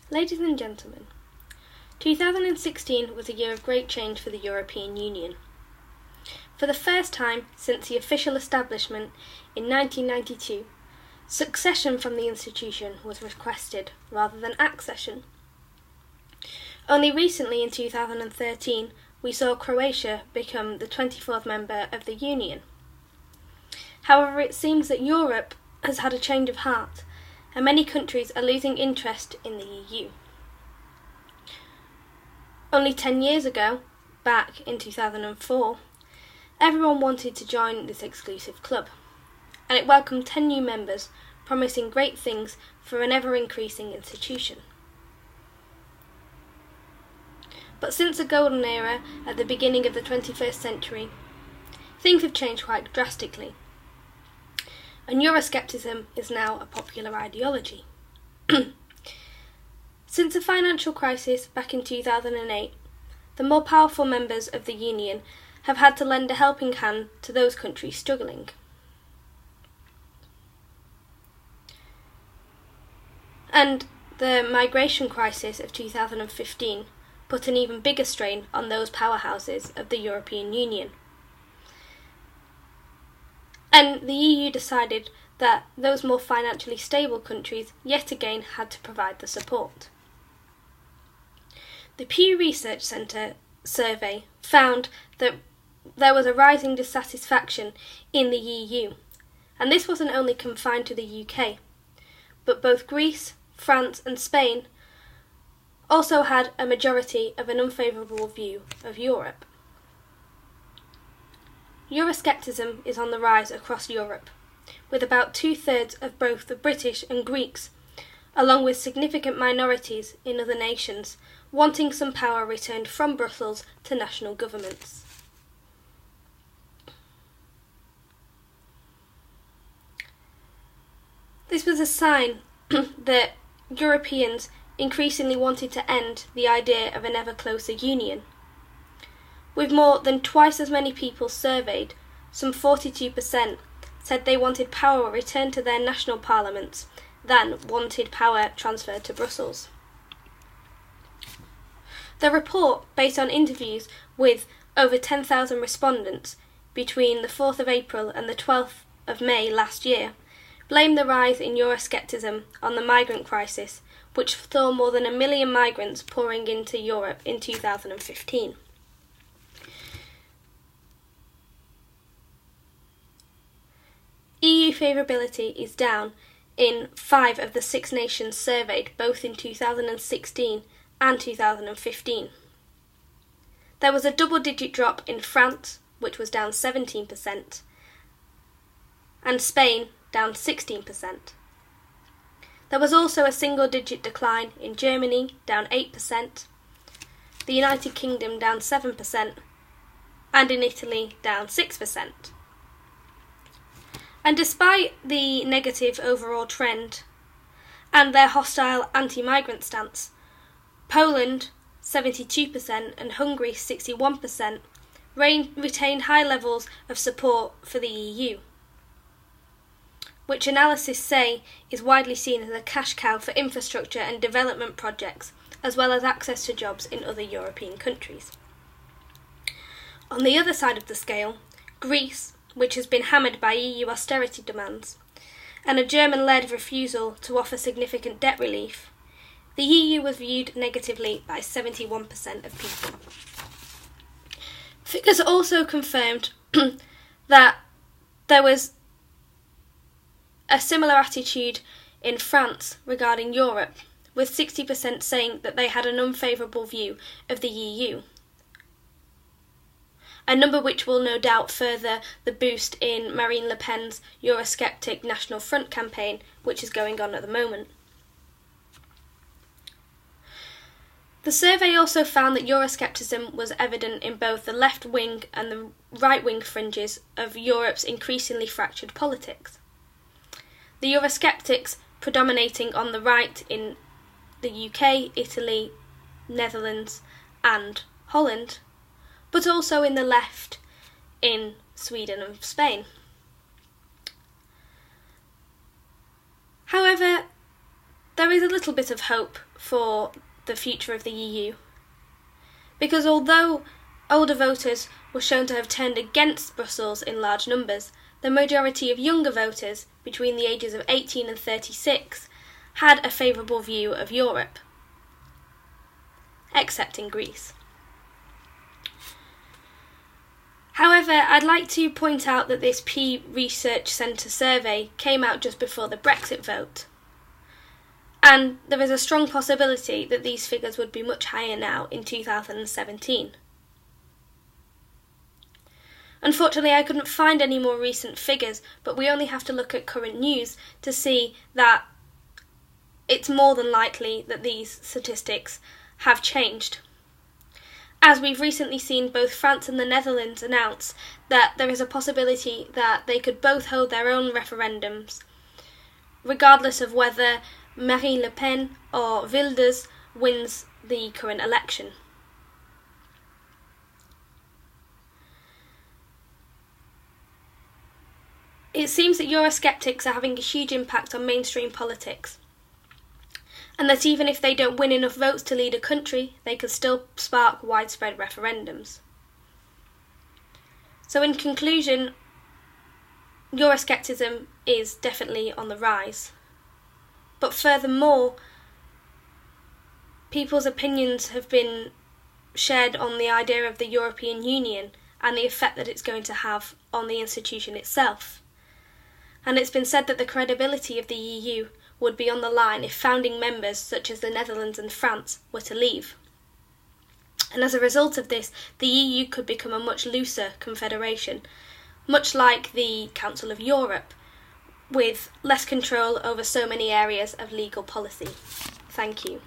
Ladies and gentlemen, 2016 was a year of great change for the European Union. For the first time since the official establishment in 1992, succession from the institution was requested rather than accession. Only recently, in 2013, we saw Croatia become the 24th member of the Union. However, it seems that Europe has had a change of heart, and many countries are losing interest in the EU. Only 10 years ago, back in 2004, everyone wanted to join this exclusive club, and it welcomed 10 new members, promising great things for an ever-increasing institution. But since the golden era at the beginning of the 21st century, things have changed quite drastically, and Euroscepticism is now a popular ideology. Since the financial crisis back in 2008, the more powerful members of the Union have had to lend a helping hand to those countries struggling. And the migration crisis of 2015 put an even bigger strain on those powerhouses of the European Union. And the EU decided that those more financially stable countries yet again had to provide the support. The Pew Research Centre survey found that there was a rising dissatisfaction in the EU, and this wasn't only confined to the UK, but both Greece, France and Spain also had a majority of an unfavourable view of Europe. Euroscepticism is on the rise across Europe, with about 2/3 of both the British and Greeks, along with significant minorities in other nations, wanting some power returned from Brussels to national governments. This was a sign that Europeans increasingly wanted to end the idea of an ever closer union. With more than twice as many people surveyed, some 42% said they wanted power returned to their national parliaments than wanted power transferred to Brussels. The report, based on interviews with over 10,000 respondents between the 4th of April and the 12th of May last year, blamed the rise in Euroscepticism on the migrant crisis, which saw more than 1 million migrants pouring into Europe in 2015. EU favourability is down in 5 of the 6 nations surveyed, both in 2016 and 2015. There was a double-digit drop in France, which was down 17%, and Spain, down 16%. There was also a single-digit decline in Germany, down 8%, the United Kingdom down 7%, and in Italy down 6%. And despite the negative overall trend and their hostile anti-migrant stance, Poland, 72%, and Hungary, 61%, retained high levels of support for the EU, which analysts say is widely seen as a cash cow for infrastructure and development projects, as well as access to jobs in other European countries. On the other side of the scale, Greece, which has been hammered by EU austerity demands, and a German-led refusal to offer significant debt relief, the EU was viewed negatively by 71% of people. Figures also confirmed that there was a similar attitude in France regarding Europe, with 60% saying that they had an unfavourable view of the EU, a number which will no doubt further the boost in Marine Le Pen's Eurosceptic National Front campaign, which is going on at the moment. The survey also found that Euroscepticism was evident in both the left-wing and the right-wing fringes of Europe's increasingly fractured politics. The Eurosceptics predominating on the right in the UK, Italy, Netherlands and Holland, but also in the left in Sweden and Spain. However, there is a little bit of hope for the future of the EU, because although older voters were shown to have turned against Brussels in large numbers, the majority of younger voters between the ages of 18 and 36 had a favourable view of Europe, except in Greece. However, I'd like to point out that this Pew Research Centre survey came out just before the Brexit vote, and there is a strong possibility that these figures would be much higher now in 2017. Unfortunately, I couldn't find any more recent figures, but we only have to look at current news to see that it's more than likely that these statistics have changed. As we've recently seen both France and the Netherlands announce that there is a possibility that they could both hold their own referendums, regardless of whether Marine Le Pen or Wilders wins the current election. It seems that Eurosceptics are having a huge impact on mainstream politics, and that even if they don't win enough votes to lead a country, they could still spark widespread referendums. So in conclusion, Euroscepticism is definitely on the rise. But furthermore, people's opinions have been shared on the idea of the European Union and the effect that it's going to have on the institution itself. And it's been said that the credibility of the EU would be on the line if founding members such as the Netherlands and France were to leave. And as a result of this, the EU could become a much looser confederation, much like the Council of Europe, with less control over so many areas of legal policy. Thank you.